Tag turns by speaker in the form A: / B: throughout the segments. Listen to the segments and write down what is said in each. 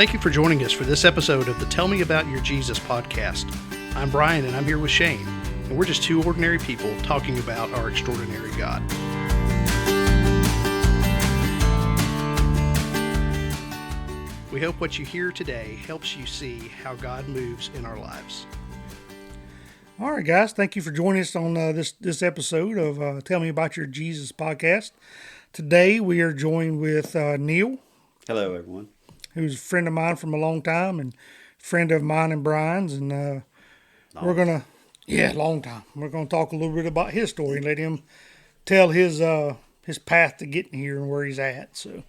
A: Thank you for joining us for this episode of the Tell Me About Your Jesus podcast. I'm Brian, and I'm here with Shane, and we're just two ordinary people talking about our extraordinary God. We hope what you hear today helps you see how God moves in our lives.
B: All right, guys. Thank you for joining us on this episode of Tell Me About Your Jesus podcast. Today we are joined with Neal.
C: Hello, everyone.
B: Who's a friend of mine from a long time and friend of mine and Brian's. And we're going to, long time. We're going to talk a little bit about his story and let him tell his path to getting here and where he's at. So,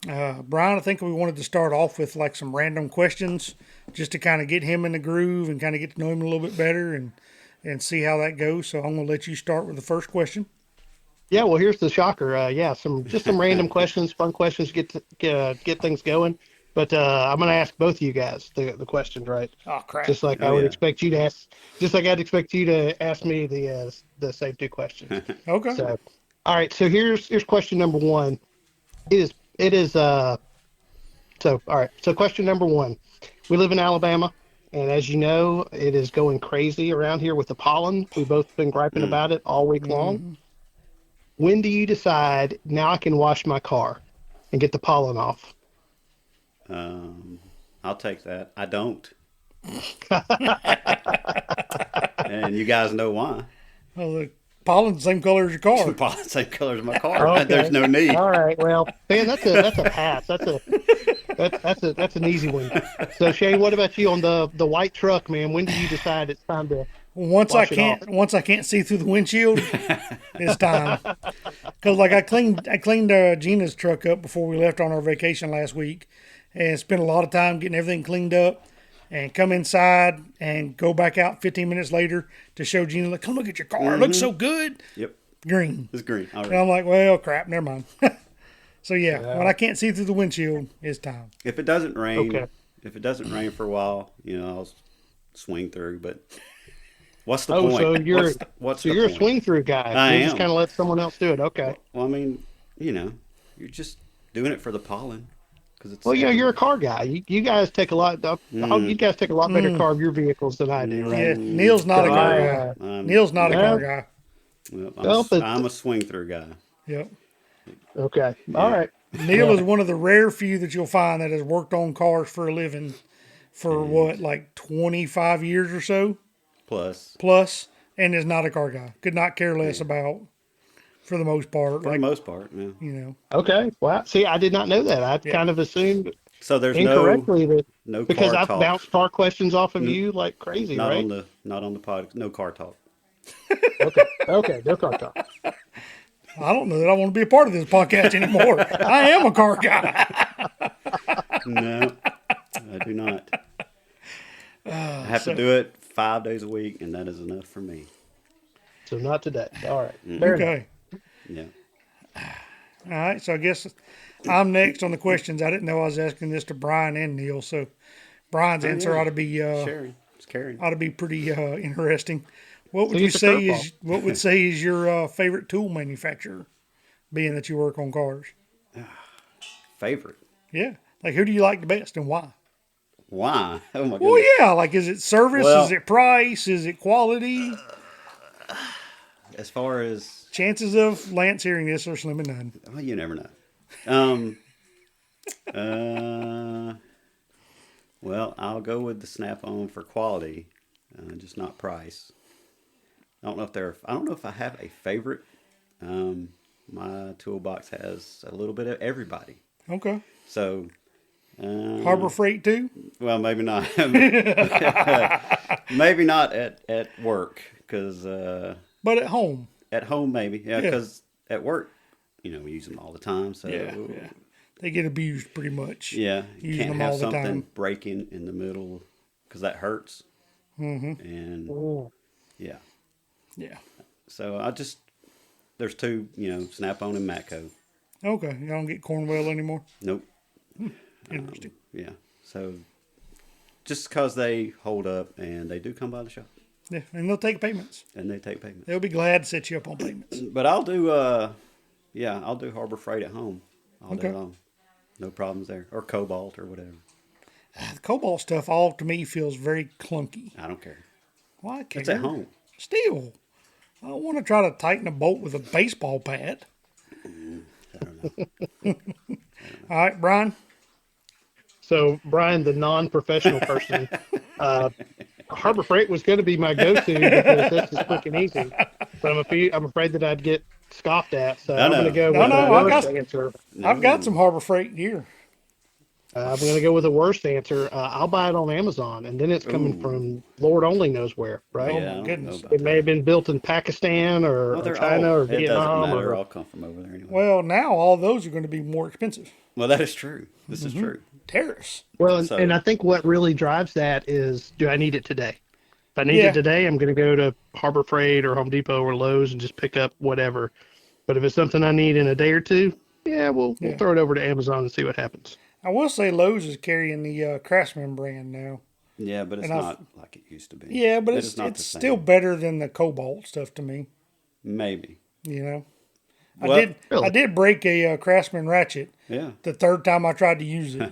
B: Brian, I think we wanted to start off with like some random questions just to kind of get him in the groove and kind of get to know him a little bit better and see how that goes. So I'm going to let you start with the first question.
D: Yeah, well, here's the shocker. Some random questions, fun questions, get things going. But I'm going to ask both of you guys the questions, right?
B: Oh crap!
D: Just like I would expect you to ask, just like I'd expect you to ask me the same two questions.
B: Okay.
D: So, all right. So here's question number one. So question number one. We live in Alabama, and as you know, it is going crazy around here with the pollen. We've both been griping about it all week long. When do you decide, now I can wash my car and get the pollen off?
C: I'll take that. I don't. And you guys know why.
B: Well, the pollen's the same color as your car.
C: The pollen's the same color as my car.
D: Okay.
C: There's no need.
D: All right. Well, man, that's a pass. That's an easy one. So Shane, what about you on the white truck, man? When do you decide it's time to
B: Once I can't see through the windshield, it's time. Because like I cleaned Gina's truck up before we left on our vacation last week, and spent a lot of time getting everything cleaned up, and come inside and go back out 15 minutes later to show Gina, like, come look at your car, it looks so good.
C: Yep,
B: green.
C: it's green. All right.
B: And I'm like, well, crap, never mind. So when I can't see through the windshield, it's time.
C: If it doesn't rain, for a while, I'll swing through. But what's the point?
D: So you're
C: what's
D: you're
C: point?
D: a swing through guy.
C: I
D: You
C: am.
D: just kind of let someone else do it. Okay.
C: Well, I mean, you're just doing it for the pollen.
D: Well, you're a car guy. You guys take a lot. You guys take a lot better care of your vehicles than I do, right?
B: Yeah, Neal's not a car guy. Neal's not a car guy.
C: Well, I'm a swing through guy.
B: Yep.
D: Okay. All right.
B: Neal is one of the rare few that you'll find that has worked on cars for a living for like 25 years or so? Plus, and is not a car guy. Could not care less about, for the most part.
C: For the most part, yeah.
D: Okay. Well, see, I did not know that. I kind of assumed
C: so there's
D: incorrectly
C: no
D: because
C: car
D: I've
C: talk.
D: bounced car questions off of you like crazy,
C: Not
D: right?
C: on the pod. No car talk.
D: Okay. No car talk.
B: I don't know that I want to be a part of this podcast anymore. I am a car guy.
C: No, I do not. I have to do it 5 days a week, and that is enough for me.
D: So not today. All right.
B: Okay.
C: Yeah.
B: All right. So I guess I'm next on the questions. I didn't know I was asking this to Brian and Neal. So Brian's answer ought to be ought to be pretty interesting. What would you say is your favorite tool manufacturer, being that you work on cars?
C: Favorite?
B: Yeah. Like, who do you like the best and why?
C: Why? Oh my goodness.
B: Well, yeah. Like, is it service? Is it price? Is it quality?
C: As far as
B: chances of Lance hearing this are slim and none.
C: Well, you never know. Well, I'll go with the Snap-on for quality, just not price. I don't know if I have a favorite. My toolbox has a little bit of everybody.
B: Okay.
C: So,
B: Harbor Freight too?
C: Well, maybe not. Maybe not at work, because.
B: But at home.
C: At home, maybe, because at work, we use them all the time. So
B: they get abused pretty much.
C: Yeah, you
B: using
C: can't
B: them
C: have
B: all the
C: something
B: time.
C: breaking in the middle, because that hurts. Mm-hmm. And
B: yeah.
C: So there's two, Snap-on and Matco.
B: Okay, you don't get Cornwell anymore.
C: Nope.
B: Interesting.
C: Yeah. So just because they hold up and they do come by the shop.
B: Yeah, and they'll take payments.
C: They'll
B: be glad to set you up on payments.
C: But I'll do Harbor Freight at home all day long. No problems there. Or Cobalt or whatever.
B: The cobalt stuff all to me feels very clunky.
C: I don't care.
B: Well, I care.
C: It's at home.
B: Still, I don't want to try to tighten a bolt with a baseball bat.
C: I don't know.
B: All right, Brian.
D: So, Brian, the non-professional person, Harbor Freight was going to be my go-to because this is quick and easy. But I'm afraid that I'd get scoffed at. So I'm going to go with
B: I
D: a worse
B: got-
D: answer.
B: I've got some Harbor Freight here.
D: I'm going to go with a worse answer. I'll buy it on Amazon, and then it's coming from Lord only knows where, right?
C: Yeah,
B: my
C: I don't
B: goodness.
C: know about
D: It may have been built in Pakistan or,
C: Well, they're
D: China
C: all,
D: or
C: it doesn't
D: Vietnam.
C: matter. They're
D: Or,
C: all come from over there anyway.
B: Well, now all those are going to be more expensive.
C: Well, that is true. This is true.
B: Tariffs.
D: well,
C: So-
D: and I think what really drives that is, do I need it today? If I need
B: Yeah.
D: it today, I'm going to go to Harbor Freight or Home Depot or Lowe's and just pick up whatever. But if it's something I need in a day or two, we'll throw it over to Amazon and see what happens.
B: I will say Lowe's is carrying the Craftsman brand now.
C: Yeah, but it's
B: And I've-
C: not like it used to be.
B: Yeah, but
C: It
B: it's
C: is not the same.
B: still better than the Cobalt stuff to me.
C: Maybe.
B: You know,
C: Well,
B: I did break a Craftsman ratchet
C: Yeah.
B: the third time I tried to use it.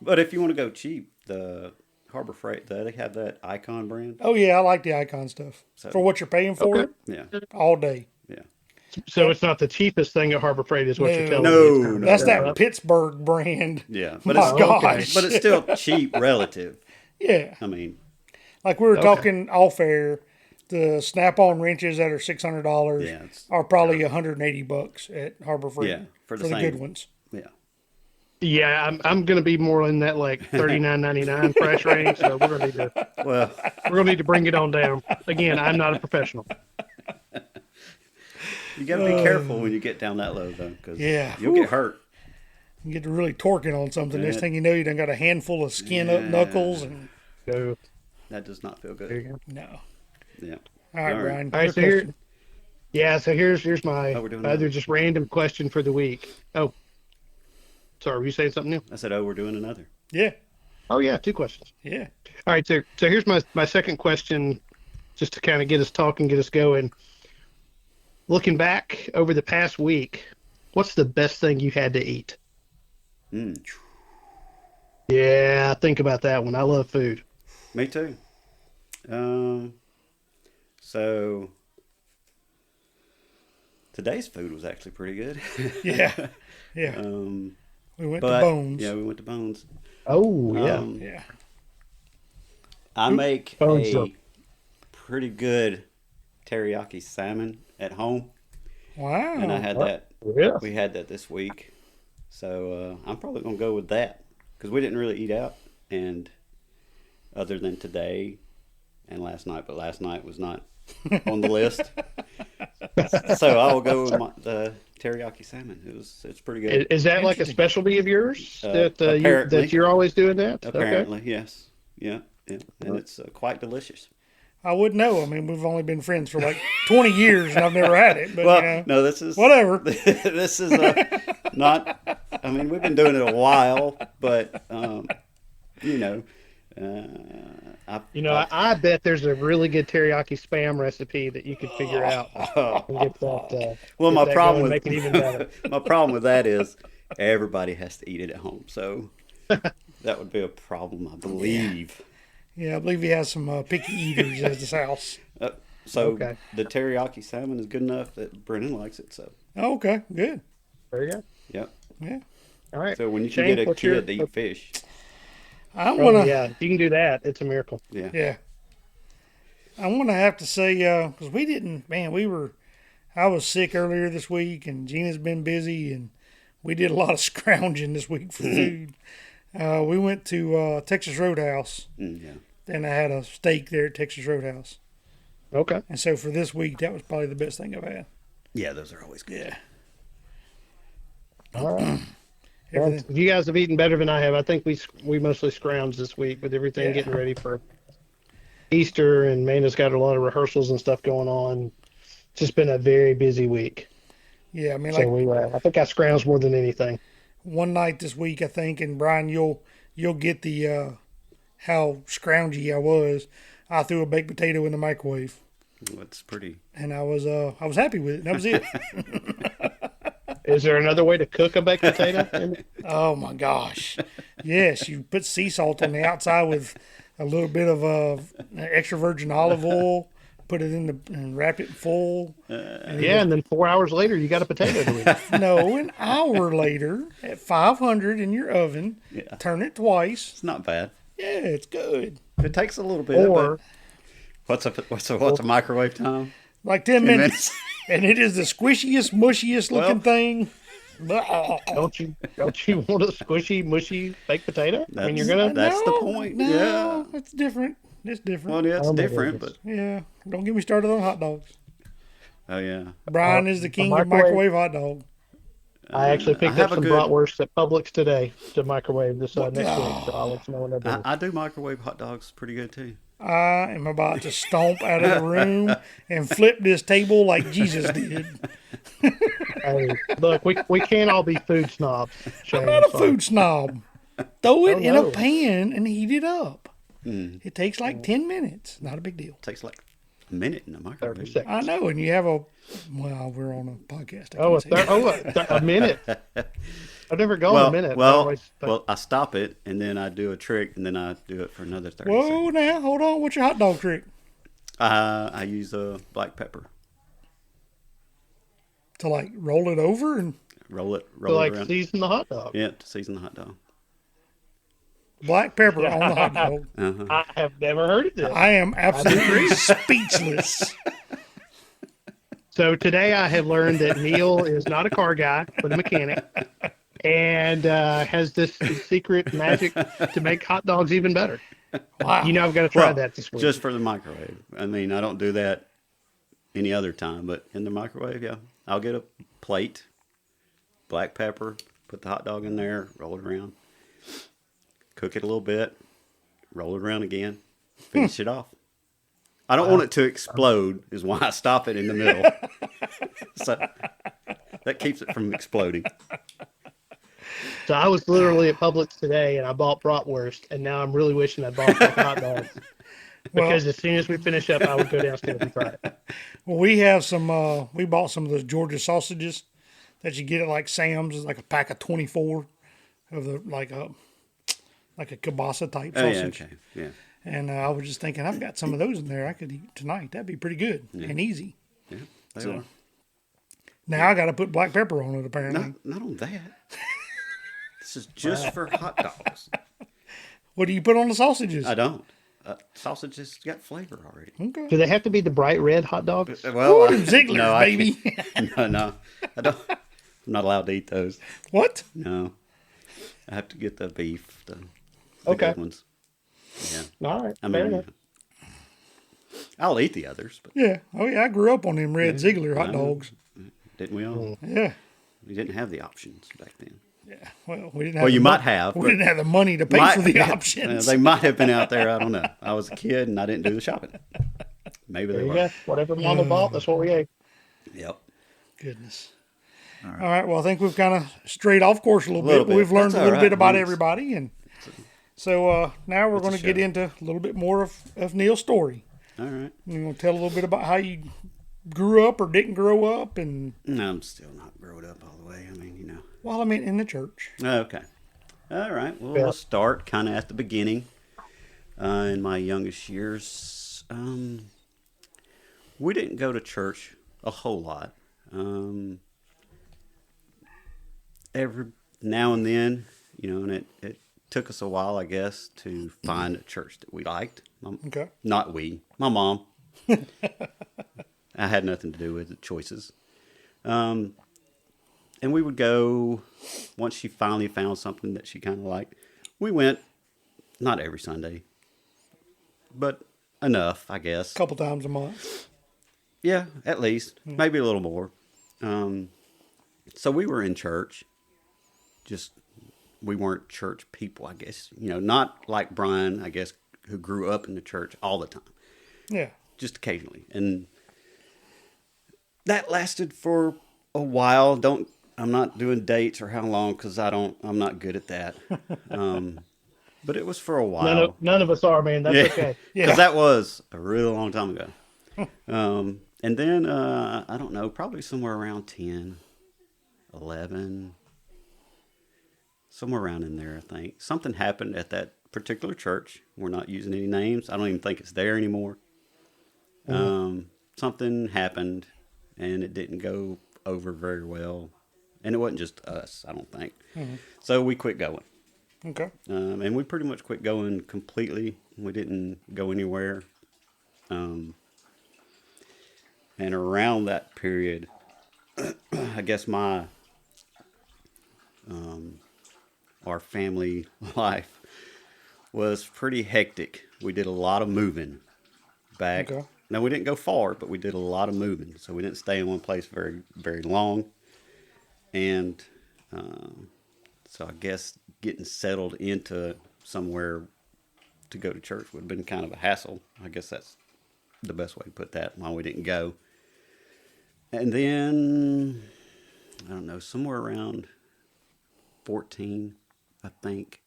C: But if you want to go cheap, the Harbor Freight, they have that Icon brand.
B: Oh yeah, I like the Icon stuff for what you're paying for
D: Okay.
B: it
C: Yeah.
B: all day.
C: Yeah.
D: So it's not the cheapest thing at Harbor Freight, is what you're telling
C: No,
D: me.
C: no.
B: That's that Pittsburgh brand.
C: Yeah. But
B: My
C: it's
B: gosh.
C: but it's still cheap relative.
B: Yeah,
C: I mean,
B: like we were talking off air, the snap-on wrenches that are $600
C: Yeah, it's-
B: are probably $180 at Harbor Freight
C: Yeah, for the
B: the
C: same.
B: good ones.
C: yeah.
D: Yeah, I'm going to be more in that like $39.99 price range. So we're going to need to bring it on down. Again, I'm not a professional.
C: You got to be careful when you get down that low, though, because
B: Yeah.
C: you'll get hurt.
B: You get to really torquing on something. Next
C: Yeah.
B: thing you know, you done got a handful of skin up
C: Yeah.
B: knuckles and
D: So
C: That does not feel
D: there you
C: good.
D: go.
B: no.
C: Yeah.
B: All right,
C: All right.
B: Brian.
D: All right,
B: your
D: so here,
B: question.
D: here's my
C: Oh, we're doing
D: other
C: another.
D: just random question for the week. Oh, sorry, were you saying something new?
C: I said, oh, we're doing another.
B: Yeah,
D: Oh yeah, 2 questions.
B: yeah.
D: All right, so here's my second question, just to kind of get us talking, get us going. Looking back over the past week, what's the best thing you had to eat?
C: Mm.
D: Yeah, think about that one. I love food.
C: Me too. So today's food was actually pretty good.
B: Yeah, yeah. We went
C: but
B: to Bones.
C: yeah, we went to Bones.
D: Oh yeah.
B: Yeah.
C: I make
D: Bones
C: a
D: up.
C: pretty good teriyaki salmon at home,
B: Wow.
C: and I had that.
D: Yeah.
C: We had that this week, so I'm probably gonna go with that because we didn't really eat out, and other than today and last night, but last night was not on the list. So I will go with the teriyaki salmon. It's pretty good.
D: Is that like a
B: Interesting.
D: specialty of yours that
C: apparently.
D: that you're always doing that?
C: Apparently, yes, yeah, and it's quite delicious.
B: I wouldn't know. I mean, we've only been friends for like 20 years, and I've never had it. But
C: Well,
B: you know,
C: no, this is
B: whatever.
C: This is not. I mean, we've been doing it a while, but you know,
D: I bet there's a really good teriyaki spam recipe that you could figure out and get that.
C: well,
D: get
C: my
D: that
C: problem
D: going,
C: with
D: make it even better.
C: my problem with that is everybody has to eat it at home, so that would be a problem, I believe.
B: yeah, I believe he has some picky eaters at his house.
C: So
D: Okay.
C: the teriyaki salmon is good enough that Brennan likes it. So
B: Oh, okay, good.
D: There you go.
C: yep.
B: Yeah.
D: All right.
C: So when you can
D: Shane,
C: get a
D: what's your-
C: kid to eat fish,
B: I
D: Oh,
B: want to.
D: yeah, if you can do that, it's a miracle.
C: yeah.
B: Yeah. I want to have to say, because we didn't, man, I was sick earlier this week and Gina's been busy and we did a lot of scrounging this week for food. We went to Texas Roadhouse
C: Yeah.
B: and I had a steak there at Texas Roadhouse.
D: Okay.
B: And so for this week, that was probably the best thing I've had.
C: Yeah, those are always good.
B: Yeah.
D: All right. Well,
B: Everything.
D: you guys have eaten better than I have. I think we mostly scrounged this week with everything
B: Yeah.
D: getting ready for Easter, and Mana's got a lot of rehearsals and stuff going on. It's just been a very busy week.
B: Yeah, I mean,
D: So
B: like
D: I think I scrounged more than anything.
B: one night this week, I think, and Brian, you'll get the how scroungy I was. I threw a baked potato in the microwave.
C: It's pretty.
B: And I was happy with it. That was it.
D: Is there another way to cook a baked potato?
B: Oh my gosh, Yes, you put sea salt on the outside with a little bit of extra virgin olive oil. Put it in and wrap it full.
D: Yeah, and then 4 hours later, you got a potato to eat.
B: No, an hour later at 500 in your oven.
C: Yeah.
B: Turn it twice.
C: It's not bad.
B: Yeah, it's good.
C: It takes a little bit.
D: Or
C: What's a microwave time?
B: Like 10
C: 10
B: minutes. And it is the squishiest, mushiest looking thing.
D: don't you want a squishy, mushy baked potato? I mean, you're gonna.
C: That's the point.
B: No,
C: Yeah.
B: it's different. It's different.
C: Well, yeah, it's
D: Oh, my
C: different,
D: goodness.
C: but
B: Yeah, don't get me started on hot dogs.
C: oh yeah.
B: Brian is the king of
D: microwave-
B: microwave hot dog.
D: I actually picked
C: have
D: up
C: a
D: some
C: good-
D: bratwurst at Publix today to microwave this next week. So I'll let you know when they're done.
C: I do microwave hot dogs pretty good too.
B: I am about to stomp out of the room and flip this table like Jesus did.
D: Hey, look, we can't all be food snobs. Shane,
B: I'm not a
D: sorry.
B: food snob. Throw it
D: Oh,
B: in
D: no.
B: a pan and heat it up. It takes like 10 minutes. Not a big deal.
C: Takes like a minute in the
D: 30
C: microwave.
D: seconds.
B: I know, and you have a. Well, we're on a podcast. I
D: Oh,
B: can't say
D: a minute. I've never gone
C: Well,
D: a minute. I
C: well,
D: always think-
C: well, I stop it and then I do a trick and then I do it for another 30
B: Whoa,
C: seconds.
B: now hold on. What's your hot dog trick?
C: I use black pepper.
B: To like roll it over and
C: Roll it
D: to like
C: around.
D: season the hot dog.
C: Yeah, to season the hot dog.
B: black pepper on the hot dog.
C: Uh-huh.
D: I have never heard of this.
B: I am absolutely speechless.
D: So today I have learned that Neal is not a car guy, but a mechanic, and has this secret magic to make hot dogs even better.
B: Wow.
D: You know, I've got to try
C: Well,
D: that this week.
C: just for the microwave. I mean, I don't do that any other time, but in the microwave, yeah. I'll get a plate, black pepper, put the hot dog in there, roll it around, cook it a little bit, roll it around again, finish it off. I don't want it to explode, is why I stop it in the middle. So that keeps it from exploding.
D: So I was literally at Publix today, and I bought bratwurst, and now I'm really wishing I bought hot dogs. Because as soon as we finish up, I would go downstairs and try it.
B: Well, we have some. We bought some of those Georgia sausages that you get at like Sam's. It's like a pack of 24 of the like a kielbasa type
C: Oh, yeah,
B: sausage.
C: okay. Yeah.
B: And I was just thinking, I've got some of those in there I could eat tonight. That'd be pretty good and easy.
C: Yeah, they
B: So,
C: are.
B: Now I got to put black pepper on it apparently.
C: Not on that. This is just for hot dogs.
B: What do you put on the sausages?
C: I don't. Sausage has got flavor already.
B: Okay.
D: Do they have to be the bright red hot dogs?
C: Well,
B: Them Ziegler's,
C: no, I
B: baby.
C: can't. No, I don't. I'm not allowed to eat those.
B: What?
C: No, I have to get the beef, the
D: Okay.
C: good ones. Yeah,
D: All right,
C: I
D: fair
C: mean,
D: enough.
C: I'll eat the others, but
B: Yeah. Oh yeah, I grew up on them red Ziegler hot dogs.
C: didn't we all?
B: Yeah.
C: We didn't have the options back then.
B: Yeah. Well, we didn't have.
C: Well, you
B: the
C: might
B: mon-
C: have,
B: We
C: but
B: didn't have the money to pay
C: Might-
B: for the options.
C: They might have been out there. I don't know. I was a kid and I didn't do the shopping. Maybe
D: There
C: they
D: you
C: were.
D: go. Whatever Mama bought, that's what we ate.
C: Yep.
B: Goodness. All right. Well, I think we've kind of strayed off course a little bit. We've learned
C: That's
B: a little
C: all
B: bit
C: right.
B: about
C: It's-
B: everybody, and so now we're going to get
C: show.
B: into a little bit more of Neal's story.
C: All right.
B: You're going to tell a little bit about how you grew up or didn't grow up, and
C: No, I'm still not grown up all the way. I mean, you know.
B: well, I mean, in the church.
C: Okay. All right. Well,
D: Yeah.
C: we'll start kind of at the beginning. In my youngest years, we didn't go to church a whole lot. Every now and then, you know, and it took us a while, I guess, to find a church that we liked.
B: Okay.
C: Not we, my mom. I had nothing to do with the choices. And we would go once she finally found something that she kind of liked. We went, not every Sunday, but enough, I guess.
B: A couple times a month.
C: Yeah, at least, maybe a little more. So we were in church. Just we weren't church people, I guess. You know, not like Brian, I guess, who grew up in the church all the time.
B: Yeah.
C: Just occasionally, and that lasted for a while. I'm not doing dates or how long because I'm not good at that. But it was for a while.
D: None of us are, man. That's okay.
C: Because that was a really long time ago. And then I don't know, probably somewhere around 10, 11, somewhere around in there, I think. Something happened at that particular church. We're not using any names. I don't even think it's there anymore. Something happened, and it didn't go over very well. And it wasn't just us, I don't think. So we quit going.
B: Okay.
C: And we pretty much quit going completely. We didn't go anywhere. And around that period, I guess our family life was pretty hectic. We did a lot of moving back.
B: Okay.
C: Now, we didn't go far, but we did a lot of moving. So we didn't stay in one place very, very long. And so I guess getting settled into somewhere to go to church would have been kind of a hassle. I guess that's the best way to put that, why we didn't go. And then, I don't know, somewhere around 14, I think,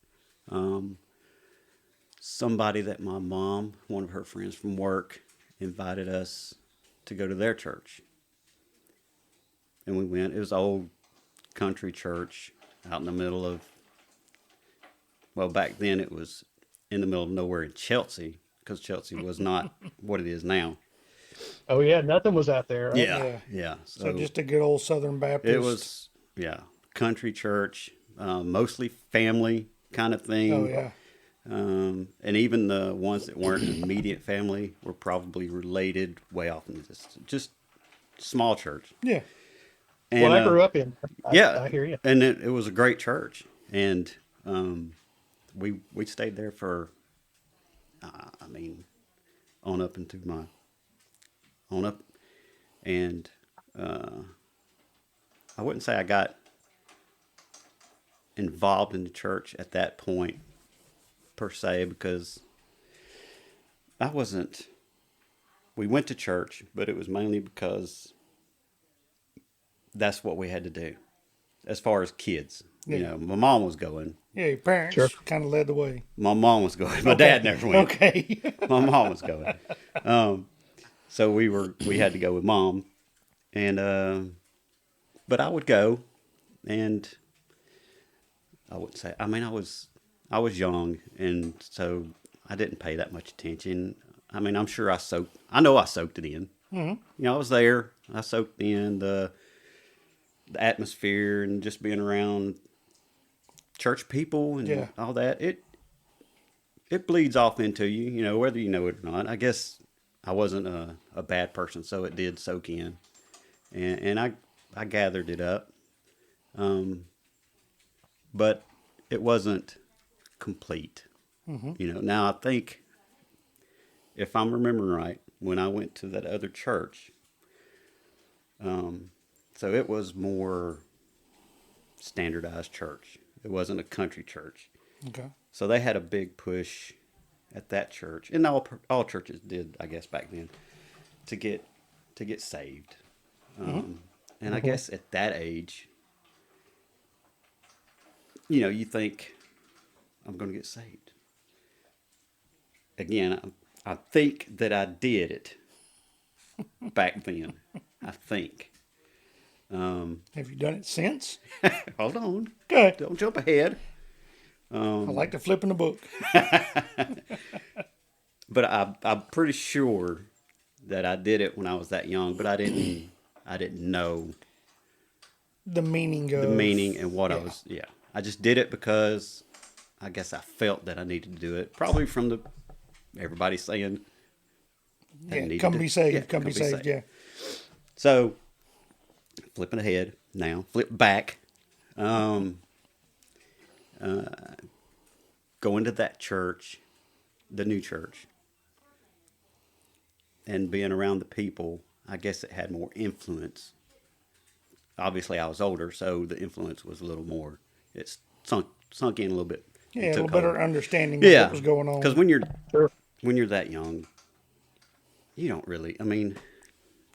C: somebody that my mom, one of her friends from work, invited us to go to their church. And we went. It was an old country church out in the middle of, well, back then it was in the middle of nowhere in Chelsea, because Chelsea was not what it is now.
D: Oh yeah, nothing was out there. Right?
C: Yeah.
B: So just a good old Southern Baptist.
C: It was, country church, mostly family kind of thing.
B: Oh yeah.
C: And even the ones that weren't immediate family were probably related way off in the distance. Just small church.
B: Yeah.
C: And,
D: Well, I grew up in.
C: I
D: hear you.
C: And it was a great church. And we stayed there for, on up into my, on up. And I wouldn't say I got involved in the church at that point per se, because we went to church, but it was mainly because that's what we had to do as far as kids.
B: Yeah.
C: You know, my mom was going.
B: Yeah, your parents
D: Sure.
B: kind of led the way.
C: My mom was going. My dad never went.
B: Okay.
C: My mom was going. So we had to go with mom. And, but I would go, and I wouldn't say, I was young, and so I didn't pay that much attention. I'm sure I know I soaked it in. Mm-hmm. I was there. I soaked in the atmosphere and just being around church people and all that. It bleeds off into you, whether you know it or not. I guess I wasn't a bad person, so it did soak in. And I gathered it up. But it wasn't complete. Mm-hmm. Now I think, if I'm remembering right, when I went to that other church, so it was more standardized church. It wasn't a country church.
B: Okay.
C: So they had a big push at that church, and all churches did, I guess, back then, to get saved. And I guess at that age, you think, I'm going to get saved. Again, I think that I did it back then. I think.
B: Have you done it since?
C: Hold on.
B: Good.
C: Don't jump ahead.
B: I like to flip in the book.
C: But I'm pretty sure that I did it when I was that young, but I didn't know
B: The meaning
C: and what I was. Yeah, I just did it because I guess I felt that I needed to do it. Probably from everybody saying,
B: come be saved, come be saved. Yeah.
C: So, flipping ahead now, flip back, going to that church, the new church, and being around the people, I guess it had more influence. Obviously, I was older, so the influence was a little more. It sunk in a little bit.
B: Yeah, a little better understanding of what was going on.
C: Because when you're that young, you don't really.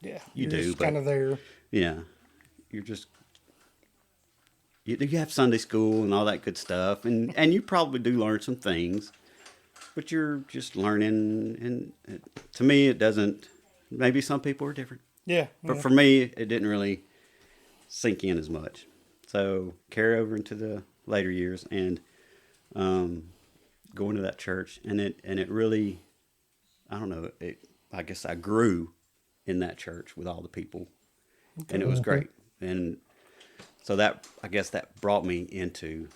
B: Yeah,
C: you
B: you're
C: do,
B: just
C: but
B: kind of there.
C: Yeah, you're just you have Sunday school and all that good stuff, and you probably do learn some things, but you're just learning. And to me, it doesn't. Maybe some people are different.
B: Yeah,
C: But
B: yeah.
C: for me, it didn't really sink in as much. So carry over into later years, and going to that church, and it really, I don't know, I guess I grew in that church with all the people, and it was great. And so that, I guess that brought me into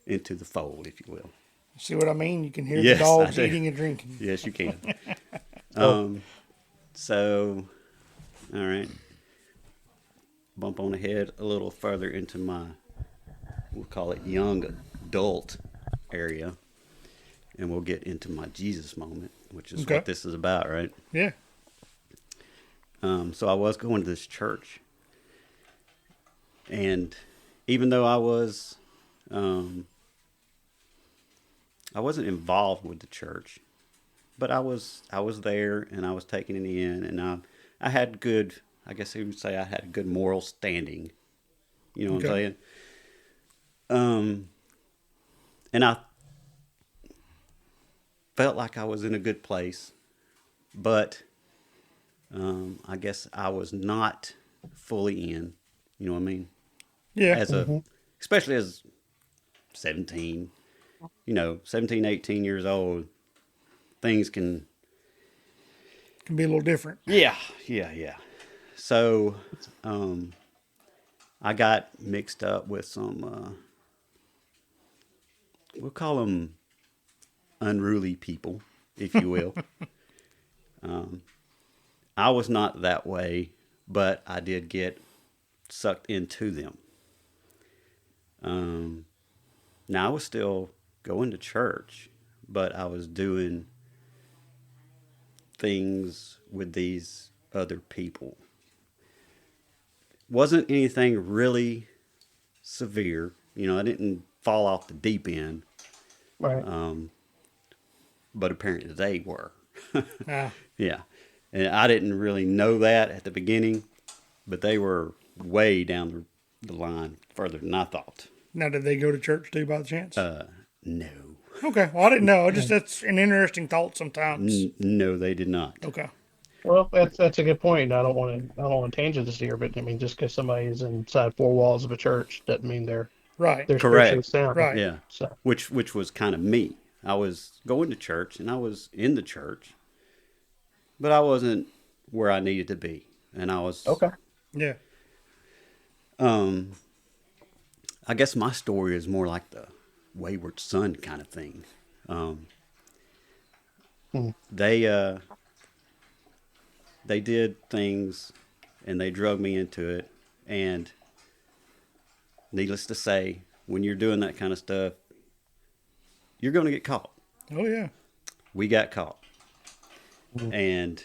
C: the fold, if you will.
B: See what I mean? You can hear
C: Yes,
B: the dogs
C: I do.
B: eating and drinking.
C: Yes, you can. So, all right. Bump on ahead a little further into my, we'll call it young adult area, and we'll get into my Jesus moment, which is
B: Okay.
C: what this is about, right?
B: Yeah.
C: So I was going to this church, and even though I wasn't involved with the church, but I was there, and I was taking it in, and I had good, I guess you would say I had a good moral standing. You know what I'm saying? And I felt like I was in a good place, but I guess I was not fully in. You know what I mean?
B: Yeah.
C: Especially as 17, 17, 18 years old, things can.
B: Can be a little different.
C: Yeah. So, I got mixed up with some, we'll call them unruly people, if you will. I was not that way, but I did get sucked into them. Now I was still going to church, but I was doing things with these other people. Wasn't anything really severe. I didn't fall off the deep end,
D: Right.
C: but apparently they were.
B: Ah,
C: Yeah. And I didn't really know that at the beginning, but they were way down the line further than I thought.
B: now, did they go to church too, by the chance?
C: No.
B: Okay. Well, I didn't know. That's an interesting thought sometimes.
C: No, they did not.
B: Okay.
D: Well, that's a good point. I don't want to tangent this here, but I mean, just because somebody is inside four walls of a church doesn't mean they're
B: Right.
D: spiritually
C: Correct.
D: sound.
B: Right.
C: Yeah.
D: So
C: Which was kind of me. I was going to church, and I was in the church, but I wasn't where I needed to be. And I was
D: okay.
B: Yeah.
C: I guess my story is more like the wayward son kind of thing. They did things, and they drug me into it. And needless to say, when you're doing that kind of stuff, you're going to get caught.
B: Oh yeah.
C: We got caught. And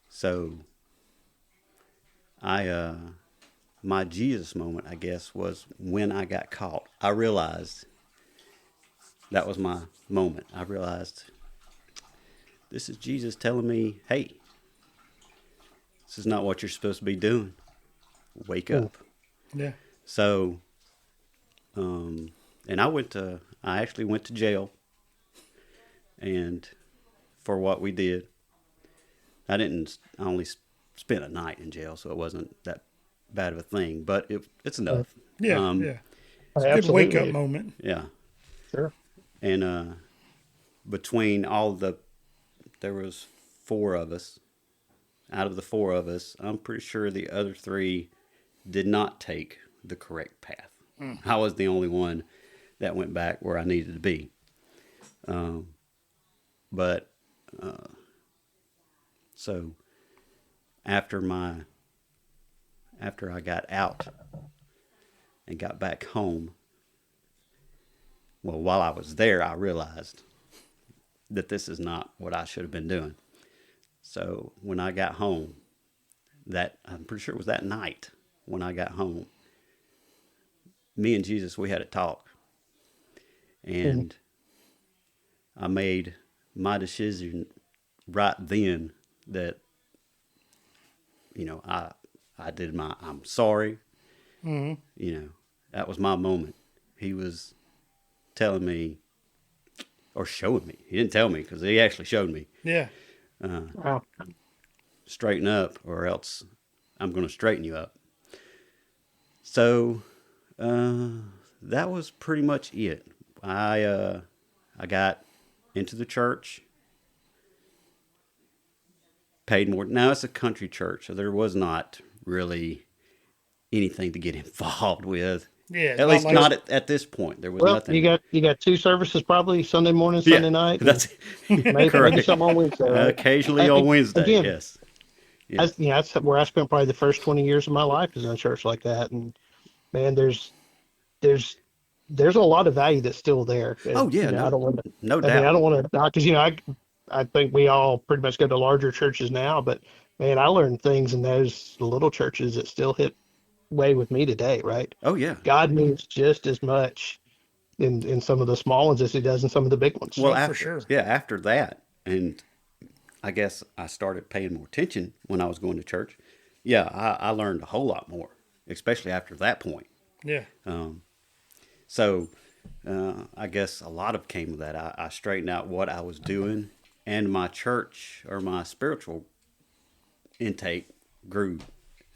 C: so my Jesus moment, I guess, was when I got caught. I realized that was my moment. I realized this is Jesus telling me, hey, this is not what you're supposed to be doing. Wake up.
B: Yeah.
C: So, and I actually went to jail, and for what we did, I only spent a night in jail, so it wasn't that bad of a thing, but it's enough.
B: Yeah. Yeah. It's a good
D: Absolutely.
B: wake up moment.
C: Yeah.
D: Sure.
C: And between there was 4 of us. Out of the 4 of us, I'm pretty sure the other 3 did not take the correct path. I was the only one that went back where I needed to be. But so after I got out and got back home, well, while I was there, I realized that this is not what I should have been doing. So when I got home, I'm pretty sure it was that night when I got home, me and Jesus, we had a talk. And I made my decision right then that, I did I'm sorry. That was my moment. He was telling me, or showing me. He didn't tell me because he actually showed me.
B: Yeah.
D: Wow.
C: Straighten up, or else I'm going to straighten you up. So that was pretty much it. I got into the church, paid more. Now it's a country church, so there was not really anything to get involved with.
B: Yeah, it's
C: At
B: not
C: least
B: like-
C: not at this point. There was
D: Well,
C: nothing.
D: you got two services probably Sunday morning, Sunday night.
C: That's
D: maybe
C: correct.
D: something on Wednesday. Right?
C: Occasionally on Wednesday.
D: Again,
C: Yes.
D: that's where I spent probably the first 20 years of my life is in a church like that. And man, there's a lot of value that's still there. And,
C: Oh yeah.
D: I don't want to.
C: No
D: I mean,
C: doubt.
D: I don't want to, because I think we all pretty much go to larger churches now. But man, I learned things in those little churches that still hit way with me today. Right?
C: Oh yeah.
D: God moves just as much in some of the small ones as he does in some of the big ones.
C: Well,
B: for
C: after,
B: sure.
C: Yeah, after that, and I guess I started paying more attention when I was going to church. Yeah, I learned a whole lot more, especially after that point.
B: Yeah.
C: So I guess a lot of came of that. I straightened out what I was doing, and my church or my spiritual intake grew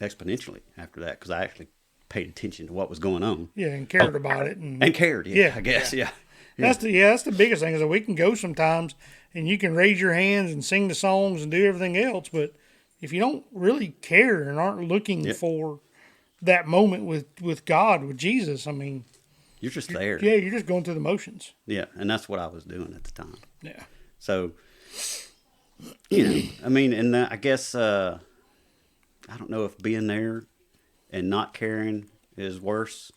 C: exponentially after that because I actually paid attention to what was going on
B: Yeah, and cared about it. And
C: and cared. Yeah, I guess. Yeah.
B: that's the biggest thing is that we can go sometimes and you can raise your hands and sing the songs and do everything else, but if you don't really care and aren't looking for that moment with God, with Jesus, I mean,
C: You're just there.
B: yeah, you're just going through the motions.
C: Yeah, and that's what I was doing at the time.
B: Yeah.
C: So, I mean, and I guess I don't know if being there and not caring is worse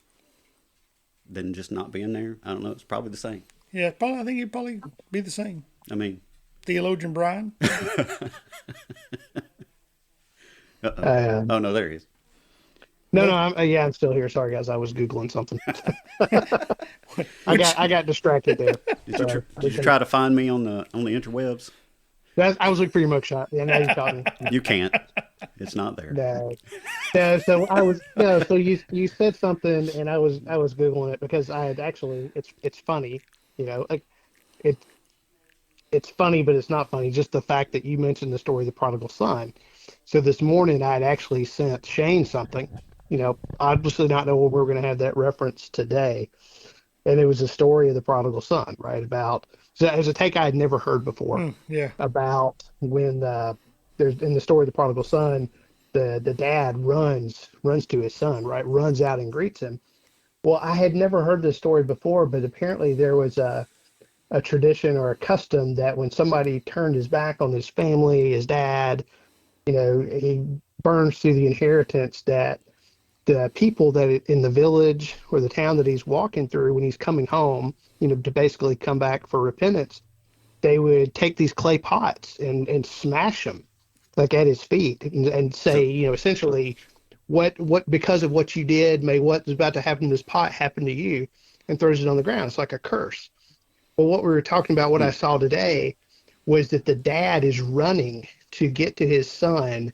C: than just not being there. I don't know. It's probably the same.
B: Yeah, I think it'd probably be the same.
C: I mean,
B: Theologian Brian.
C: oh no, there he is.
D: No, I'm still here. Sorry, guys, I was googling something. I got distracted there.
C: Did you try to find me on the interwebs?
D: I was looking for your mugshot. Yeah, now you caught me.
C: You can't. It's not there.
D: No. So I was no. So you said something, and I was googling it because I had actually. It's funny, like it's funny, but it's not funny. Just the fact that you mentioned the story of the prodigal son. So this morning I had actually sent Shane something. Obviously not knowing we were going to have that reference today, and it was a story of the prodigal son, right? So it was a take I had never heard before.
B: Yeah.
D: About when there's in the story of the prodigal son, the dad runs to his son, right? Runs out and greets him. Well, I had never heard this story before, but apparently there was a tradition or a custom that when somebody turned his back on his family, his dad, he burns through the inheritance that the people that in the village or the town that he's walking through when he's coming home, to basically come back for repentance, they would take these clay pots and smash them like at his feet and say, essentially what because of what you did, may what is about to happen to this pot happen to you, and throws it on the ground. It's like a curse. Well, what we were talking about, what I saw today, was that the dad is running to get to his son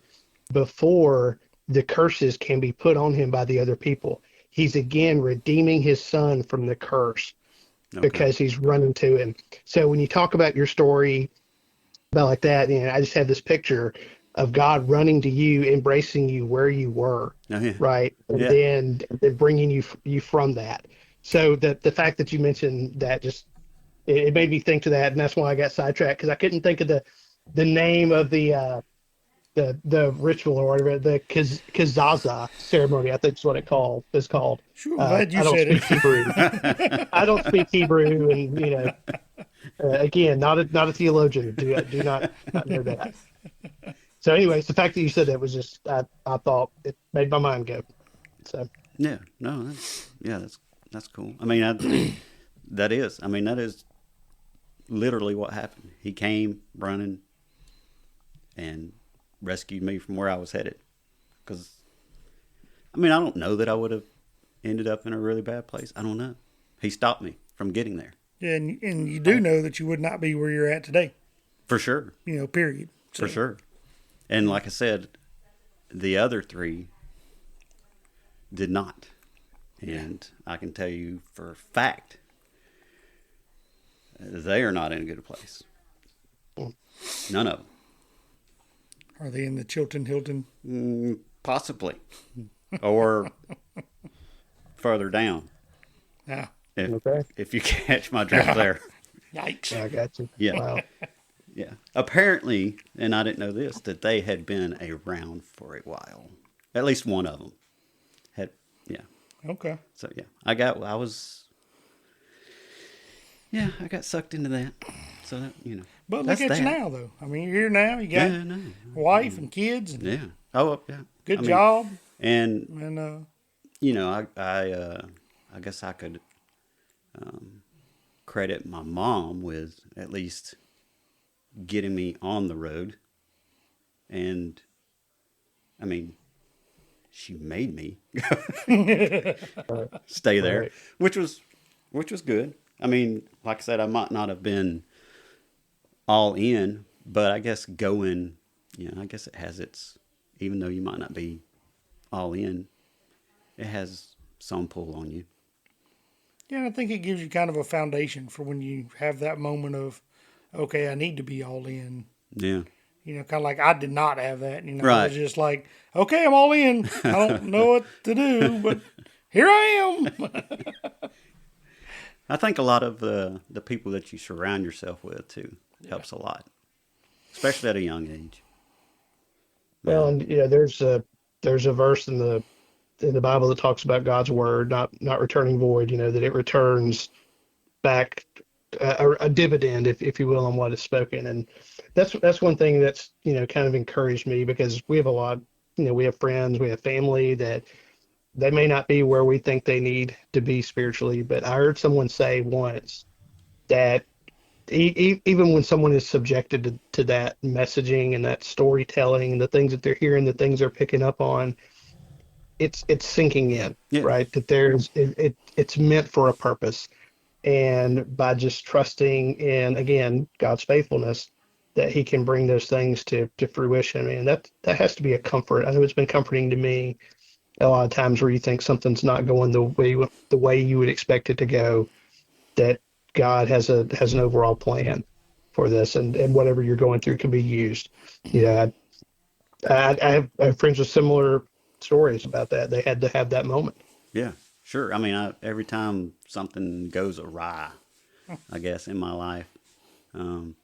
D: before the curses can be put on him by the other people. He's again redeeming his son from the curse because he's running to him. So when you talk about your story about like that, I just have this picture of God running to you, embracing you where you were, right? And then bringing you from that. So the fact that you mentioned that just, it made me think to that, and that's why I got sidetracked, because I couldn't think of the name of the ritual or whatever, the kazaza ceremony. I think is what it's called.
B: Sure, I'm glad you said
D: it. Hebrew. I don't speak Hebrew, and again, not a theologian. Do not know that. So, anyways, the fact that you said that was just I thought it made my mind go. So
C: that's cool. I mean, that is literally what happened. He came running and rescued me from where I was headed. Because, I don't know that I would have ended up in a really bad place. I don't know. He stopped me from getting there.
B: Yeah, and you do know that you would not be where you're at today.
C: For sure.
B: Period. So.
C: For sure. And like I said, the other three did not. And I can tell you for a fact, they are not in a good place. None of them.
B: Are they in the Chilton Hilton?
C: Possibly. Or further down.
B: Yeah.
C: If you catch my drift there.
B: Yikes.
D: I got you.
C: Yeah.
D: Wow.
C: Yeah. Apparently, and I didn't know this, that they had been around for a while. At least one of them had. Yeah.
B: Okay.
C: So yeah, I got sucked into that. So that,
B: But
C: that's
B: look at you
C: that.
B: now, though. I mean, you're here now. You got
C: Yeah, no.
B: wife and kids. And
C: Yeah. Oh, yeah.
B: good
C: I mean,
B: job.
C: And
B: And
C: I guess I could credit my mom with at least getting me on the road. And I mean, she made me stay there,
D: Right.
C: which was good. I mean, like I said, I might not have been all in, but I guess going, I guess it has its, even though you might not be all in, it has some pull on you.
B: yeah, I think it gives you kind of a foundation for when you have that moment of, okay, I need to be all in.
C: Yeah.
B: Kind of like I did not have that. I
C: Right.
B: was just like, okay, I'm all in. I don't know what to do, but here I am.
C: I think a lot of the people that you surround yourself with too helps a lot, especially at a young age.
D: Well, and there's a verse in the Bible that talks about God's word not returning void. That it returns back a dividend, if you will, on what is spoken. And that's one thing that's kind of encouraged me, because we have a lot. We have friends, we have family that they may not be where we think they need to be spiritually. But I heard someone say once that even when someone is subjected to that messaging and that storytelling and the things that they're hearing, the things they're picking up on, it's sinking in,
C: Yeah.
D: right? That it's meant for a purpose. And by just trusting in, again, God's faithfulness, that he can bring those things to fruition. I mean, that has to be a comfort. I know it's been comforting to me a lot of times where you think something's not going the way you would expect it to go, that God has an overall plan for this, and whatever you're going through can be used. I have friends with similar stories about that. They had to have that moment.
C: Yeah, sure. I mean, every time something goes awry, I guess, in my life, I'm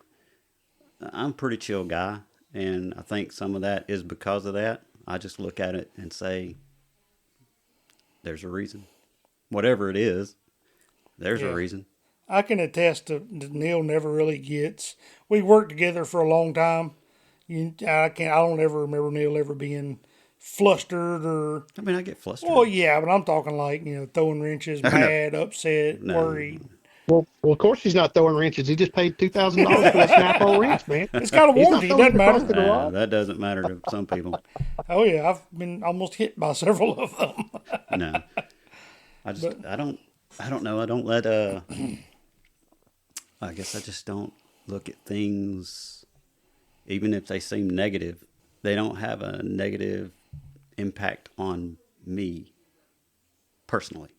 C: a pretty chill guy. And I think some of that is because of that. I just look at it and say, there's a reason. Whatever it is, there's
B: Yeah.
C: a reason.
B: I can attest to Neal never really gets. We worked together for a long time. I don't ever remember Neal ever being flustered or.
C: I mean, I get flustered.
B: Well, yeah, but I'm talking like throwing wrenches, mad, upset,
C: No.
B: worried.
D: Well, of course he's not throwing wrenches. He just paid $2,000 for that Snap-on wrench, man.
B: It's got a
D: He's not
B: warranty. It
D: throwing
B: doesn't
D: it across
B: matter.
D: the garage.
C: That doesn't matter to some people.
B: Oh yeah, I've been almost hit by several of them.
C: No, I don't know. I don't let I guess I just don't look at things, even if they seem negative. They don't have a negative impact on me personally,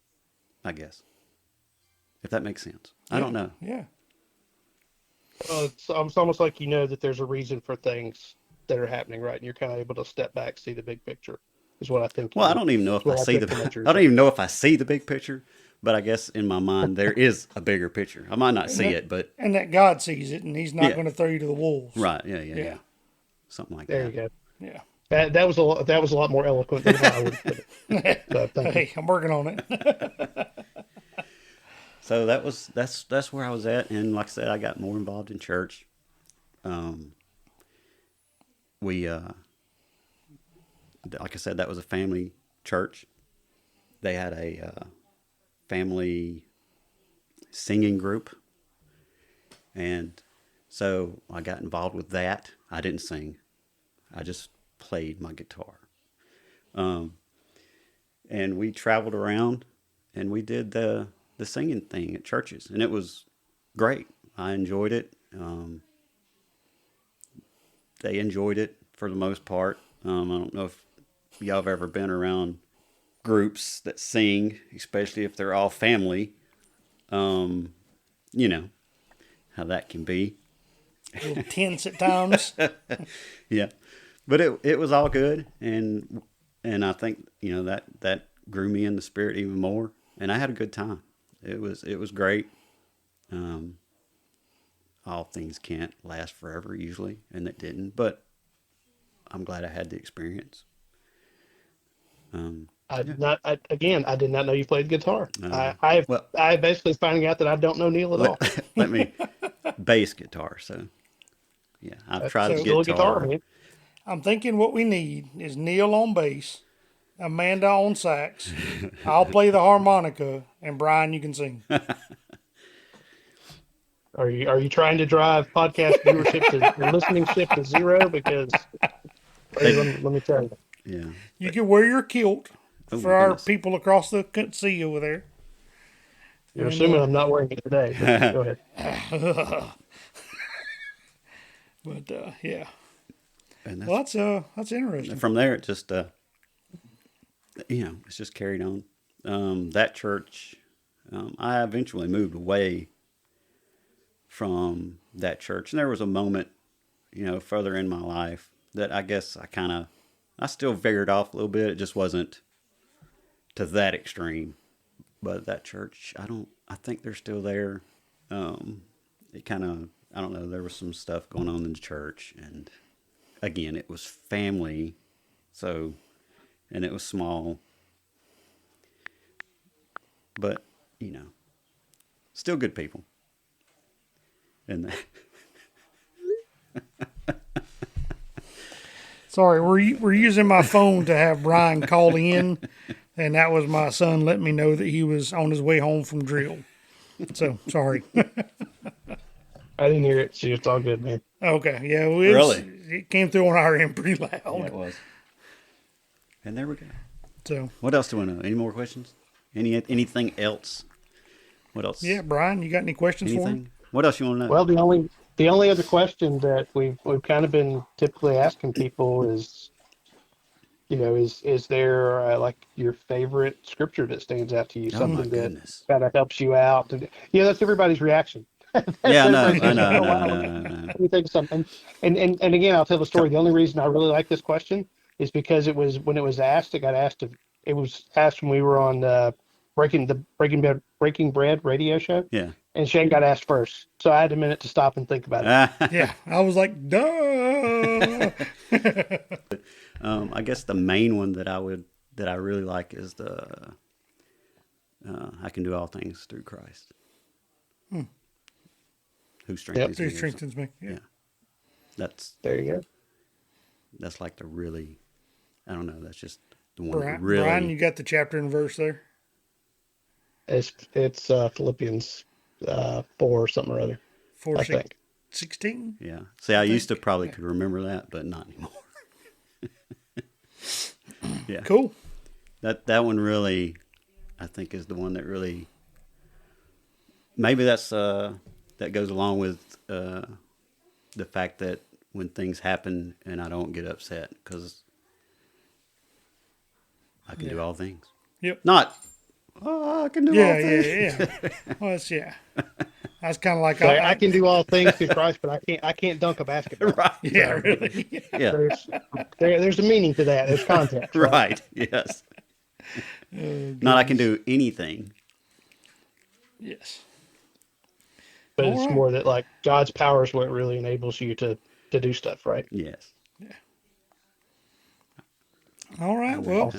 C: I guess. If that makes sense. I don't know.
B: Yeah.
D: It's almost like that there's a reason for things that are happening, right? And you're kind of able to step back, see the big picture, is what I think.
C: Well, I don't even know if I see I don't even know if I see the big picture, but I guess in my mind there is a bigger picture. I might not see it, but
B: And that God sees it, and He's not going to throw you to the wolves.
C: right, yeah. Something like
D: There
C: that.
D: you go.
B: Yeah.
D: That was a lot more eloquent than how I would put it. So thank you.
B: Hey, I'm working on it.
C: So that's where I was at, and like I said, I got more involved in church. We like I said, that was a family church. They had a family singing group, and so I got involved with that. I didn't sing; I just played my guitar. And we traveled around, and we did the singing thing at churches, and it was great. I enjoyed it. They enjoyed it for the most part. I don't know if y'all have ever been around groups that sing, especially if they're all family. You know how that can be.
B: A little tense at times.
C: Yeah, but it was all good, and I think that grew me in the spirit even more, and I had a good time. It was great. All things can't last forever usually, and it didn't, but I'm glad I had the experience.
D: I did not. I did not know you played guitar.
C: Uh,
D: I
C: well,
D: I basically finding out that I don't know Neil at all.
C: let me bass guitar. So yeah, I've tried
D: That's
C: the
D: still a guitar,
C: guitar.
D: man.
B: I'm thinking what we need is Neil on bass, Amanda on sax. I'll play the harmonica, and Brian, you can sing.
D: Are you trying to drive podcast viewership to or listening ship to zero? Because let me tell you.
C: Yeah.
B: You can wear your kilt
C: Oh
B: for
C: my
B: our
C: goodness.
B: people across the sea over there.
D: You're
B: And,
D: assuming I'm not wearing it today. But go ahead.
B: But yeah,
C: And
B: well, that's interesting.
C: from there, it just it's just carried on. That church, I eventually moved away from that church, and there was a moment, further in my life that I guess I still veered off a little bit. It just wasn't to that extreme. But that church, I think they're still there. It kind of, I don't know, there was some stuff going on in the church, and again, it was family, so, and it was small, but, still good people. And
B: Sorry, we're using my phone to have Brian call in, and that was my son letting me know that he was on his way home from drill. So sorry.
D: I didn't hear it. So it's all good, man.
B: Okay, yeah,
C: Really?
B: it came through on our end pretty loud.
C: yeah, it was. And there we go.
B: So
C: What else do we know? Any more questions? Anything else? What else?
B: yeah, Brian, you got any questions for him?
C: Anything? What else you want to know?
D: Well, the only other question that we've kind of been typically asking people is, is there like your favorite scripture that stands out to you?
C: Oh, my
D: Something that
C: goodness.
D: kind of helps you out. And, that's everybody's reaction.
C: Yeah, I know.
D: Let me think of something. And again, I'll tell the story. The only reason I really like this question is because when it was asked, it was asked when we were on Breaking Bread radio show.
C: Yeah.
D: And Shane got asked first, so I had a minute to stop and think about it.
B: Yeah, I was like, duh.
C: I guess the main one that I really like is the I can do all things through Christ, who strengthens
B: Who
C: me.
B: strengthens me?
C: Yeah, that's
D: There you go.
C: like the really, I don't know. That's just the one that
B: Brian,
C: really.
B: you got the chapter and verse there.
D: It's Philippians 4 or something or other.
B: 4,
D: I think.
B: 16.
C: Yeah. See, I used to probably could remember that, but not anymore. Yeah.
B: Cool.
C: That one really, I think, is the one that really. Maybe that's that goes along with the fact that when things happen and I don't get upset because I can do all things.
B: Yep.
C: Not. Oh, I can do all
B: Yeah,
C: things.
B: yeah. Well, that's kind of like
D: So I can do all things through Christ, but I can't dunk a basketball.
C: Right.
B: Yeah, really.
C: Yeah.
D: There's a meaning to that. There's context. Right?
C: Right. Yes. Not I can do anything.
B: Yes.
D: But
B: All
D: it's
B: right.
D: more that like God's power is what really enables you to do stuff, right?
C: Yes.
B: All right. Well,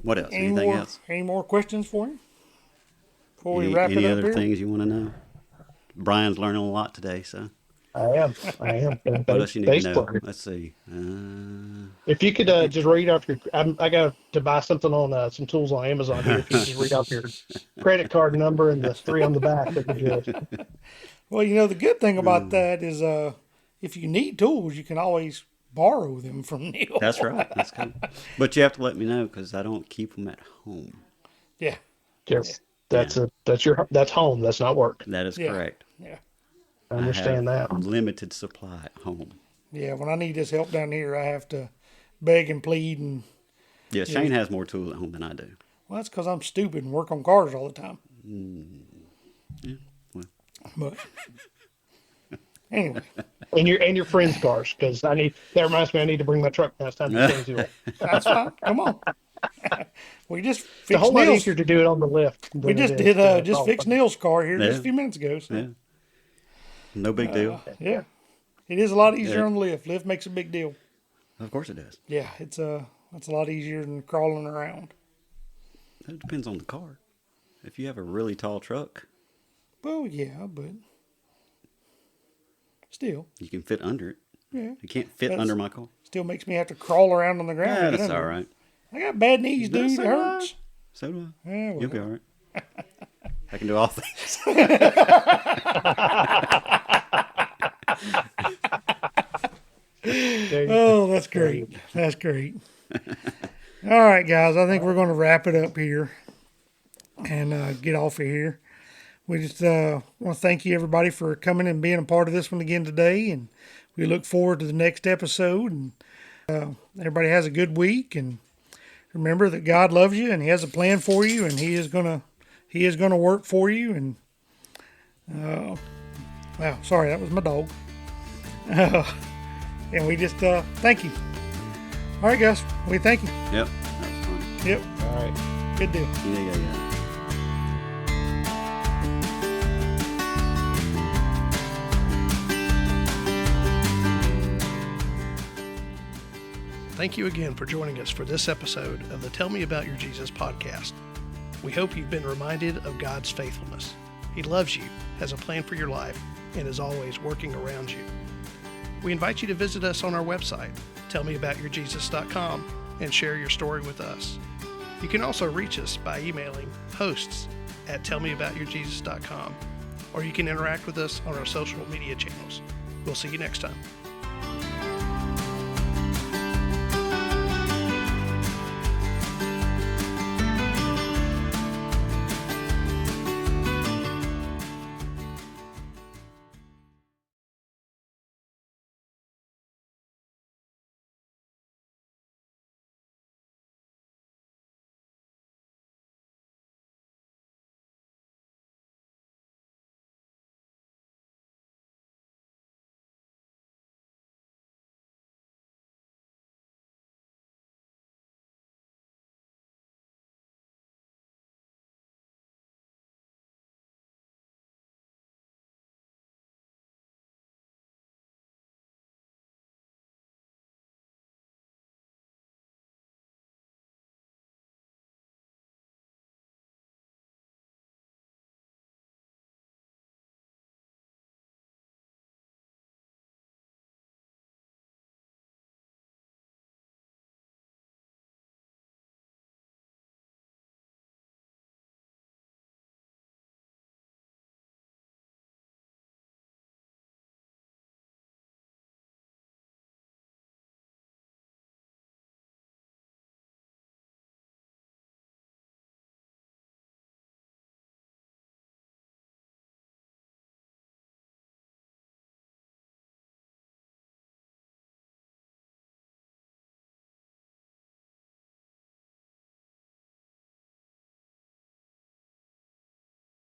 C: What else? Anything else?
B: Any more questions for him before we wrap
C: Any
B: it up
C: other
B: here?
C: things you want to know? Brian's learning a lot today, so
D: I am.
C: what else you need
D: Bass
C: to know?
D: player.
C: Let's see.
D: If you could just read off your, I got to buy something on some tools on Amazon here. If you could just read off your credit card number and the 3 on the back, that'd be good.
B: Well, the good thing about that is if you need tools, you can always borrow them from Neil.
C: That's right. That's cool. But you have to let me know because I don't keep them at home.
B: Yeah.
D: Yes, that's home. That's not work.
C: That is
B: Yeah.
C: correct.
B: Yeah.
D: I understand
C: I have
D: that.
C: limited supply at home.
B: Yeah. When I need this help down here, I have to beg and plead. And,
C: Yeah, Shane has more tools at home than I do.
B: well, that's because I'm stupid and work on cars all the time.
C: Yeah. Well,
B: But anyway,
D: And your friends' cars, because that reminds me, I need to bring my truck next time to change the oil.
B: that's fine. Come on. We just
D: It's a
B: fixed
D: whole lot
B: Neal's.
D: easier to do it on the lift.
B: We just did just fixed Neal's car here just a few minutes ago. So.
C: Yeah. No big deal.
B: Yeah, it is a lot easier
C: Yeah.
B: on the lift. Lift makes a big deal.
C: Of course it does.
B: Yeah, it's a lot easier than crawling around.
C: That depends on the car. If you have a really tall truck,
B: Well, yeah, but still,
C: you can fit under it.
B: yeah,
C: You can't fit
B: That's-
C: under my car.
B: still makes me have to crawl around on the ground.
C: Yeah,
B: to get
C: that's
B: under
C: all
B: it.
C: right.
B: I got bad knees, dude.
C: So
B: It
C: do I.
B: hurts.
C: So do I.
B: Yeah, well.
C: You'll be all right. I can do all things.
B: Oh, that's great. That's great. All right, guys. I think we're going to wrap it up here and get off of here. We just want to thank you, everybody, for coming and being a part of this one again today. And we look forward to the next episode. And everybody has a good week. And remember that God loves you and He has a plan for you. And He is gonna work for you. And wow, sorry, that was my dog. And we just thank you. All right, guys. We thank you.
C: Yep. That was fun.
B: Yep.
D: All right.
B: Good deal.
C: Yeah.
A: Thank you again for joining us for this episode of the Tell Me About Your Jesus podcast. We hope you've been reminded of God's faithfulness. He loves you, has a plan for your life, and is always working around you. We invite you to visit us on our website, tellmeaboutyourjesus.com, and share your story with us. You can also reach us by emailing hosts@tellmeaboutyourjesus.com, or you can interact with us on our social media channels. We'll see you next time.